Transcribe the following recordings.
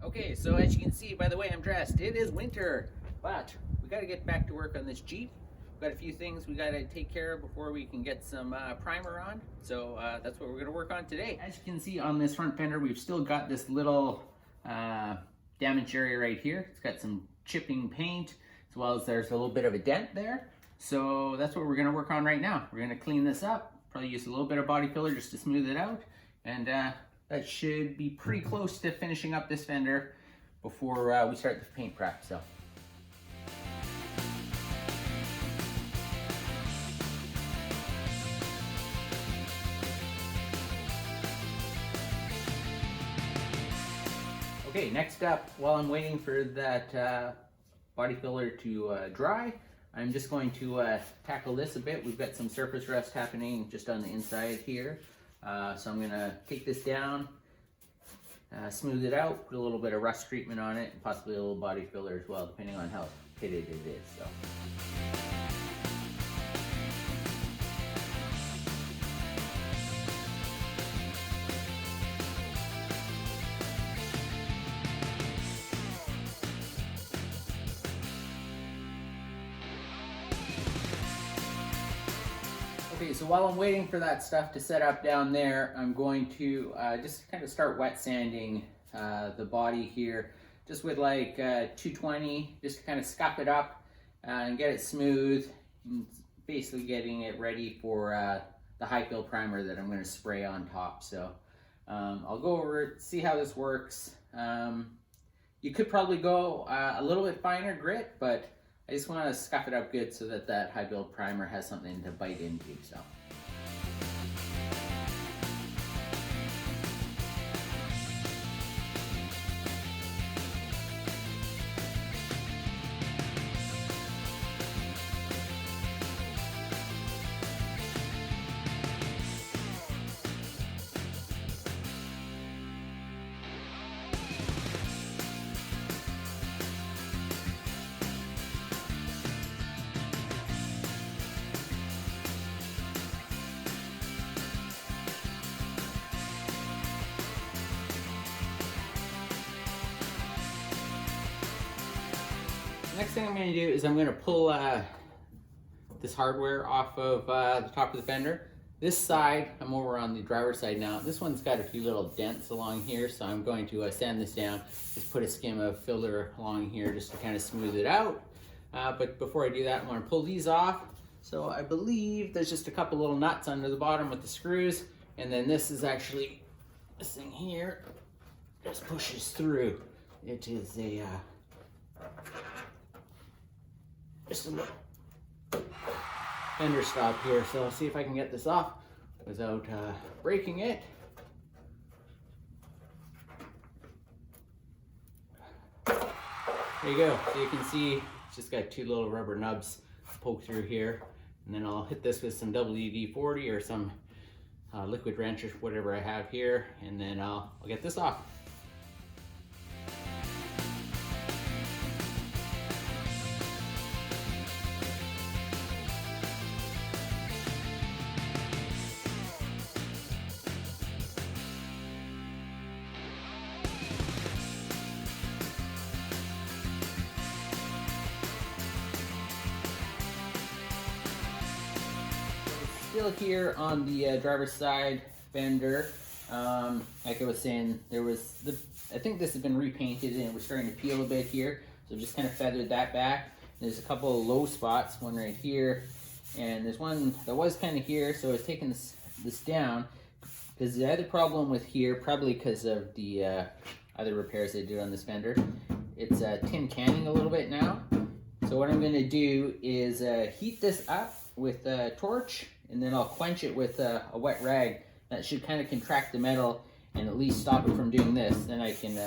Okay, so as you can see by the way I'm dressed, it is winter, but we got to get back to work on this Jeep. We've got a few things we got to take care of before we can get some primer on. So that's what we're going to work on today. As you can see on this front fender, we've still got this little damage area right here. It's got some chipping paint, as well as there's a little bit of a dent there. So that's what we're going to work on right now. We're going to clean this up, probably use a little bit of body filler just to smooth it out, and that should be pretty close to finishing up this fender before we start the paint prep. So. Okay, next up, while I'm waiting for that body filler to dry, I'm just going to tackle this a bit. We've got some surface rust happening just on the inside here. So I'm gonna take this down, smooth it out, put a little bit of rust treatment on it, and possibly a little body filler as well, depending on how pitted it is. So. Okay, so while I'm waiting for that stuff to set up down there, I'm going to just kind of start wet sanding the body here, just with like 220, just to kind of scuff it up and get it smooth, and basically getting it ready for the high fill primer that I'm going to spray on top. So I'll go over it, see how this works. You could probably go a little bit finer grit, but I just want to scuff it up good so that that high build primer has something to bite into. So. Next thing I'm going to do is I'm going to pull this hardware off of the top of the fender. This side, I'm over on the driver's side now. This one's got a few little dents along here, so I'm going to sand this down. Just put a skim of filler along here just to kind of smooth it out. But before I do that, I'm going to pull these off. So I believe there's just a couple little nuts under the bottom with the screws, and then this is actually, this thing here just pushes through. It is a just a little fender stop here, so I'll see if I can get this off without breaking it. There you go. So you can see it's just got two little rubber nubs poke through here, and then I'll hit this with some WD-40 or some liquid wrench or whatever I have here, and then I'll get this off. Still here on the driver's side fender. Like I was saying, I think this has been repainted and it was starting to peel a bit here, so just kind of feathered that back. There's a couple of low spots, one right here, and there's one that was kind of here, so I was taking this down because the other problem with here, probably because of the other repairs I did on this fender, it's tin canning a little bit now. So what I'm going to do is heat this up with a torch, and then I'll quench it with a wet rag. That should kind of contract the metal and at least stop it from doing this. Then I can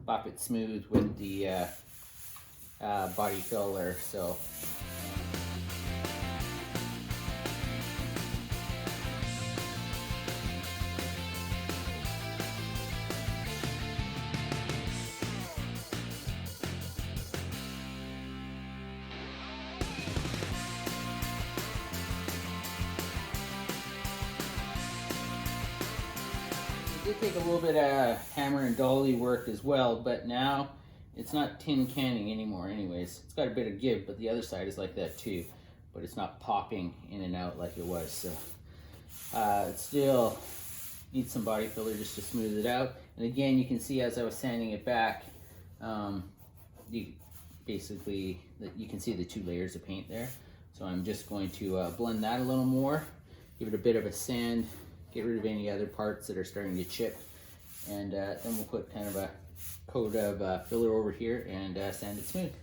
pop it smooth with the body filler. So. did take a little bit of hammer and dolly work as well, but now it's not tin canning anymore anyways. It's got a bit of give, but the other side is like that too. But it's not popping in and out like it was. So it still needs some body filler just to smooth it out. And again, you can see as I was sanding it back, you can see the 2 layers of paint there. So I'm just going to blend that a little more, give it a bit of a sand, get rid of any other parts that are starting to chip, and then we'll put kind of a coat of filler over here and sand it smooth.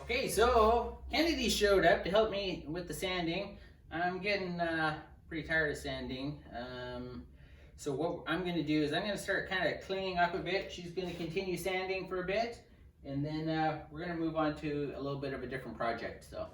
Okay, so Kennedy showed up to help me with the sanding. I'm getting pretty tired of sanding. So what I'm going to do is I'm going to start kind of cleaning up a bit. She's going to continue sanding for a bit, and then we're going to move on to a little bit of a different project. So.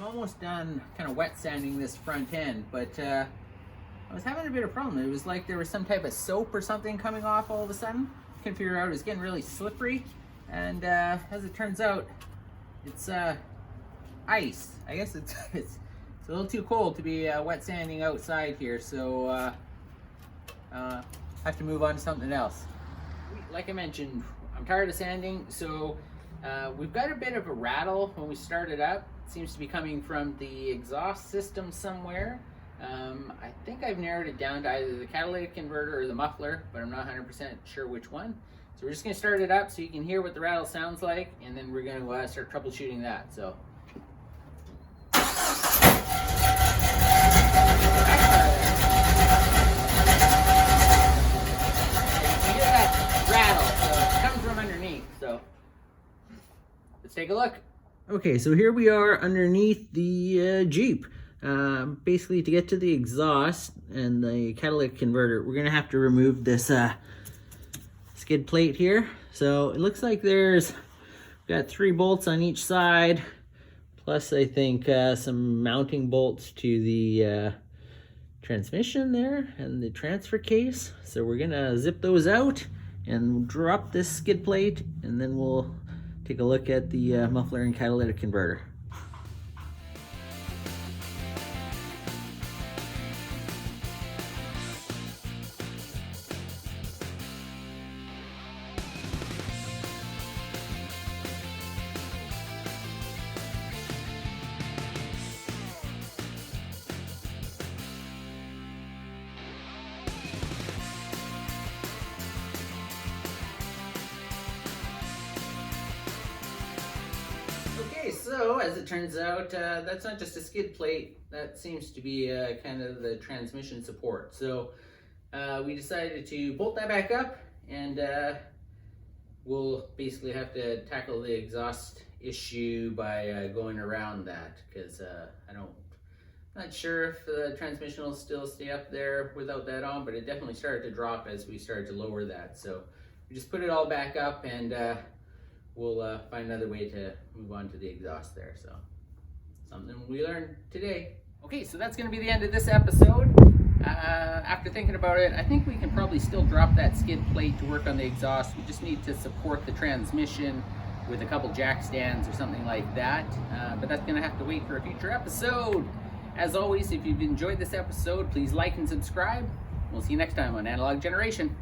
Almost done kind of wet sanding this front end, but I was having a bit of a problem. It was like there was some type of soap or something coming off all of a sudden. Couldn't figure out, it was getting really slippery, and as it turns out, it's ice. I guess it's a little too cold to be wet sanding outside here, so I have to move on to something else. Like I mentioned, I'm tired of sanding, so we've got a bit of a rattle when we start it up. Seems to be coming from the exhaust system somewhere. I think I've narrowed it down to either the catalytic converter or the muffler, but I'm not 100% sure which one. So we're just going to start it up so you can hear what the rattle sounds like, and then we're going to start troubleshooting that. So. You hear that rattle, so it comes from underneath. So let's take a look. Okay, so here we are underneath the Jeep. Basically, to get to the exhaust and the catalytic converter, we're going to have to remove this skid plate here. So it looks like there's got 3 bolts on each side, plus I think some mounting bolts to the transmission there and the transfer case. So we're going to zip those out and drop this skid plate, and then we'll take a look at the muffler and catalytic converter. So as it turns out, that's not just a skid plate. That seems to be kind of the transmission support. So we decided to bolt that back up, and we'll basically have to tackle the exhaust issue by going around that, because I'm not sure if the transmission will still stay up there without that on, but it definitely started to drop as we started to lower that. So we just put it all back up, and we'll find another way to move on to the exhaust there. So something we learned today. Okay, so that's going to be the end of this episode. After thinking about it, I think we can probably still drop that skid plate to work on the exhaust. We just need to support the transmission with a couple jack stands or something like that. But that's going to have to wait for a future episode. As always, if you've enjoyed this episode, please like and subscribe. We'll see you next time on Analog Generation.